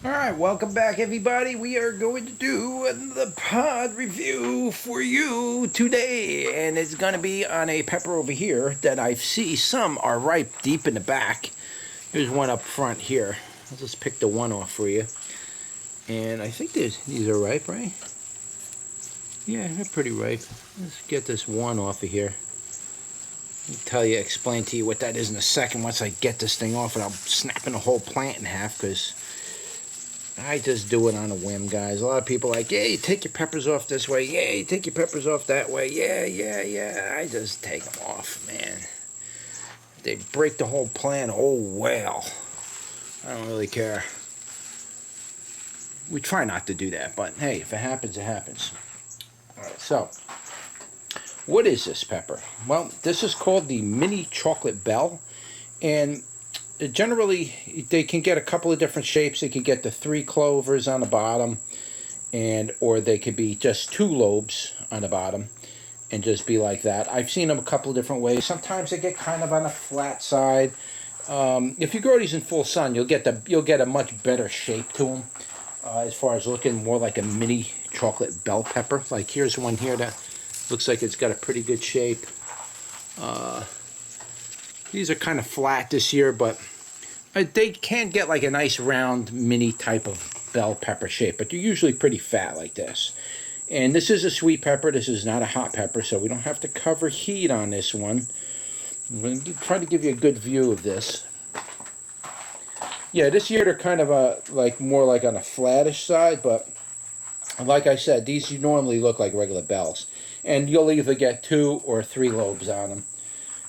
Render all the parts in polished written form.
Alright, welcome back everybody. We are going to do the pod review for you today. And it's going to be on a pepper over here that I see some are ripe deep in the back. Here's one up front here. I'll just pick the one off for you. And I think these are ripe, right? Yeah, they're pretty ripe. Let's get this one off of here. Explain to you what that is in a second once I get this thing off, and I'm snapping the whole plant in half because I just do it on a whim, guys. A lot of people are like, yeah, you take your peppers off this way. Yeah, you take your peppers off that way. Yeah. I just take them off, man. They break the whole plant. Oh, well. I don't really care. We try not to do that, but hey, if it happens, it happens. All right, so what is this pepper? Well, this is called the mini chocolate bell, and generally they can get a couple of different shapes. They can get the 3 clovers on the bottom, or they could be just 2 lobes on the bottom and just be like that. I've seen them a couple of different ways. Sometimes they get kind of on a flat side. If you grow these in full sun, you'll get a much better shape to them, as far as looking more like a mini chocolate bell pepper. Like here's one here that looks like it's got a pretty good shape. These are kind of flat this year, but they can get like a nice round mini type of bell pepper shape, but they're usually pretty fat like this. And this is a sweet pepper. This is not a hot pepper, so we don't have to cover heat on this one. I'm going to try to give you a good view of this. Yeah, this year they're kind of more like on a flattish side, but like I said, these normally look like regular bells. And you'll either get 2 or 3 lobes on them.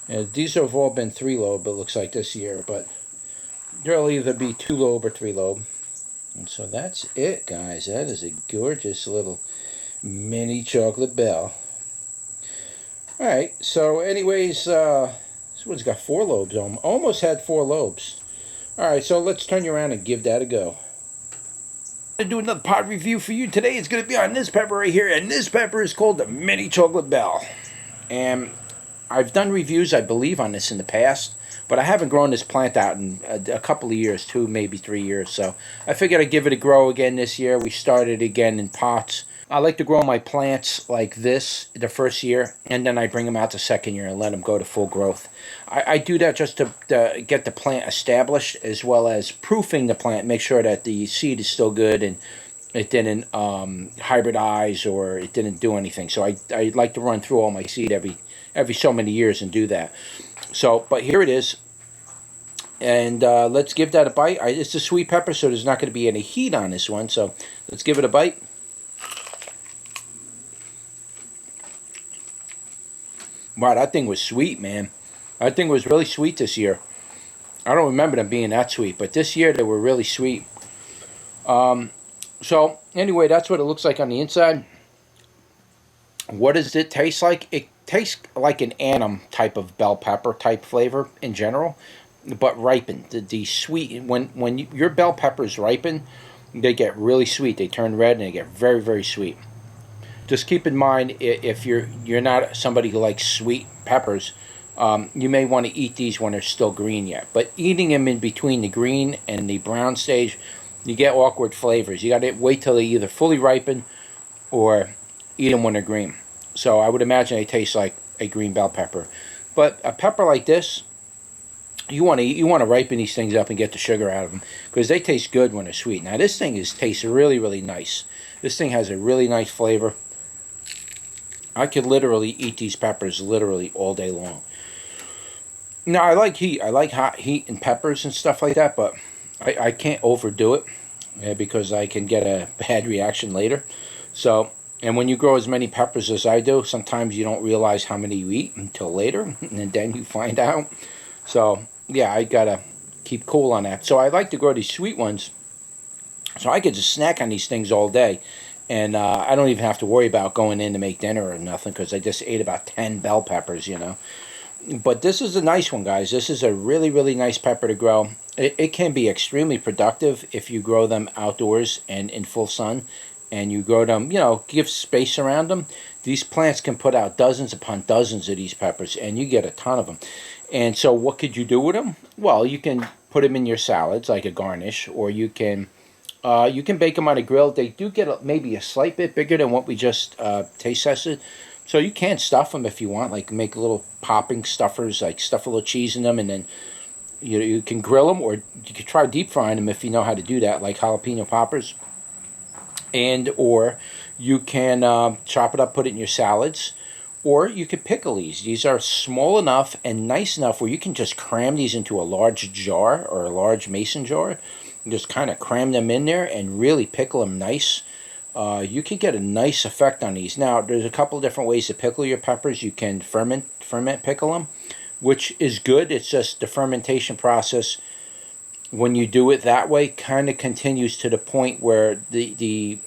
And these have all been 3 lobe, it looks like this year, but there'll either be 2 lobe or 3 lobe. And so that's it, guys. That is a gorgeous little mini chocolate bell. Alright, so anyways, this one's got 4 lobes. Almost had 4 lobes. Alright, so let's turn you around and give that a go. I'm going to do another pod review for you today. It's going to be on this pepper right here, and this pepper is called the mini chocolate bell. And I've done reviews, I believe, on this in the past, but I haven't grown this plant out in a couple of years, 2, maybe 3 years. So I figured I'd give it a grow again this year. We started again in pots. I like to grow my plants like this the first year, and then I bring them out the second year and let them go to full growth. I do that just to get the plant established, as well as proofing the plant, make sure that the seed is still good and it didn't hybridize or it didn't do anything. So I like to run through all my seed every so many years and do that. So, but here it is. And let's give that a bite. It's a sweet pepper, so there's not going to be any heat on this one. So let's give it a bite. Wow, that thing was sweet, man. That thing was really sweet this year. I don't remember them being that sweet, but this year they were really sweet. So anyway, that's what it looks like on the inside. What does it taste like? It tastes like an annuum type of bell pepper type flavor in general, but ripened. The sweet, when your bell peppers ripen, they get really sweet. They turn red and they get very, very sweet. Just keep in mind, if you're not somebody who likes sweet peppers, you may want to eat these when they're still green yet. But eating them in between the green and the brown stage, you get awkward flavors. You got to wait till they either fully ripen or eat them when they're green. So I would imagine they taste like a green bell pepper. But a pepper like this, you want to ripen these things up and get the sugar out of them, because they taste good when they're sweet. Now this thing tastes really, really nice. This thing has a really nice flavor. I could literally eat these peppers literally all day long. Now I like heat. I like hot heat and peppers and stuff like that, but I can't overdo it because I can get a bad reaction later. So, and when you grow as many peppers as I do, sometimes you don't realize how many you eat until later, and then you find out. So yeah, I gotta keep cool on that. So I like to grow these sweet ones, so I could just snack on these things all day. And I don't even have to worry about going in to make dinner or nothing, because I just ate about 10 bell peppers, you know. But this is a nice one, guys. This is a really, really nice pepper to grow. It can be extremely productive if you grow them outdoors and in full sun. And you grow them, give space around them. These plants can put out dozens upon dozens of these peppers, and you get a ton of them. And so what could you do with them? Well, you can put them in your salads like a garnish, or you can You can bake them on a grill. They do get maybe a slight bit bigger than what we just taste tested. So you can stuff them if you want, like make little popping stuffers, like stuff a little cheese in them, and then you can grill them, or you could try deep frying them if you know how to do that, like jalapeno poppers. And or you can chop it up, put it in your salads, or you could pickle these. These are small enough and nice enough where you can just cram these into a large jar or a large mason jar. And just kind of cram them in there and really pickle them nice. You can get a nice effect on these. Now, there's a couple different ways to pickle your peppers. You can ferment pickle them, which is good. It's just the fermentation process, when you do it that way, kind of continues to the point where the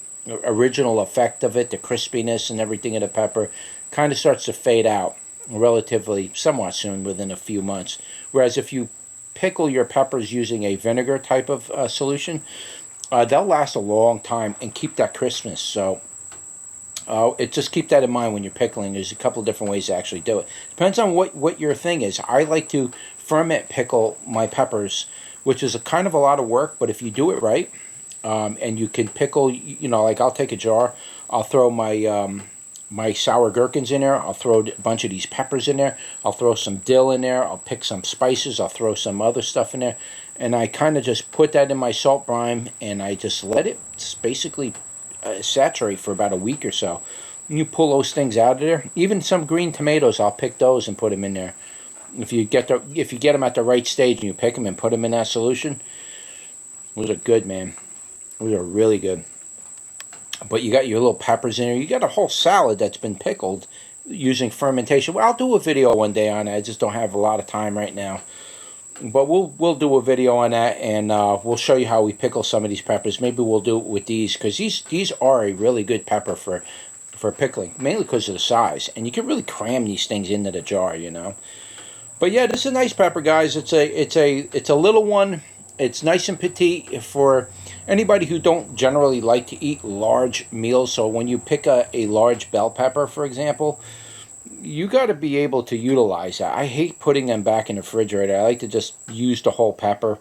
original effect of it, the crispiness and everything of the pepper, kind of starts to fade out relatively somewhat soon, within a few months. Whereas if you pickle your peppers using a vinegar type of solution, they'll last a long time and keep that crispness. So just keep that in mind when you're pickling. There's a couple of different ways to actually do it. Depends on what your thing is. I like to ferment pickle my peppers, which is a kind of a lot of work, but if you do it right, and you can pickle, like I'll take a jar, I'll throw my my sour gherkins in there, I'll throw a bunch of these peppers in there, I'll throw some dill in there, I'll pick some spices, I'll throw some other stuff in there, and I kind of just put that in my salt brine, and I just let it basically saturate for about a week or so. And you pull those things out of there. Even some green tomatoes, I'll pick those and put them in there. If you get them at the right stage and you pick them and put them in that solution, those are good, man. Those are really good. But you got your little peppers in there. You got a whole salad that's been pickled using fermentation. Well, I'll do a video one day on it. I just don't have a lot of time right now. But we'll do a video on that, and we'll show you how we pickle some of these peppers. Maybe we'll do it with these, because these are a really good pepper for pickling, mainly because of the size. And you can really cram these things into the jar, But yeah, this is a nice pepper, guys. It's a little one. It's nice and petite for anybody who don't generally like to eat large meals. So when you pick a large bell pepper, for example, you got to be able to utilize that. I hate putting them back in the refrigerator. I like to just use the whole pepper.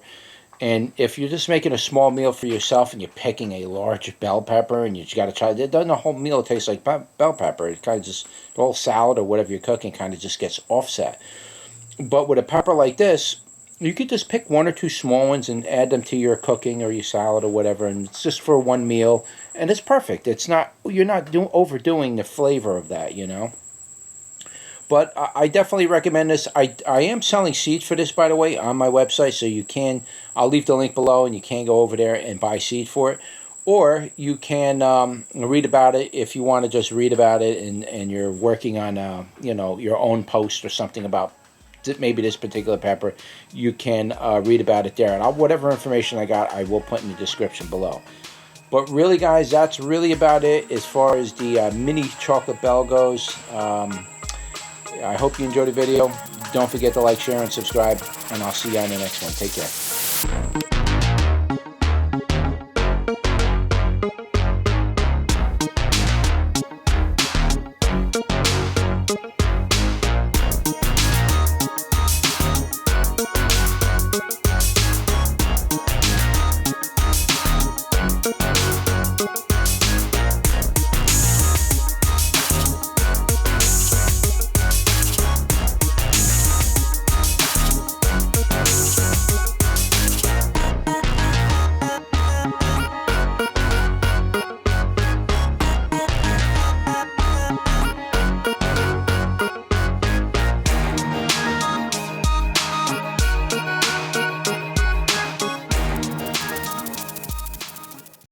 And if you're just making a small meal for yourself and you're picking a large bell pepper and you just got to try it, doesn't the whole meal taste like bell pepper? It kind of just, the whole salad or whatever you're cooking kind of just gets offset. But with a pepper like this, you could just pick one or two small ones and add them to your cooking or your salad or whatever, and it's just for one meal, and it's perfect. It's not, you're not overdoing the flavor of that, But I definitely recommend this. I am selling seeds for this, by the way, on my website, so you can, I'll leave the link below, and you can go over there and buy seed for it. Or you can read about it if you want to just read about it, and you're working on, your own post or something about maybe this particular pepper. You can read about it there. And whatever information I got, I will put in the description below. But really, guys, that's really about it as far as the mini chocolate bell goes. I hope you enjoyed the video. Don't forget to like, share, and subscribe. And I'll see you on the next one. Take care.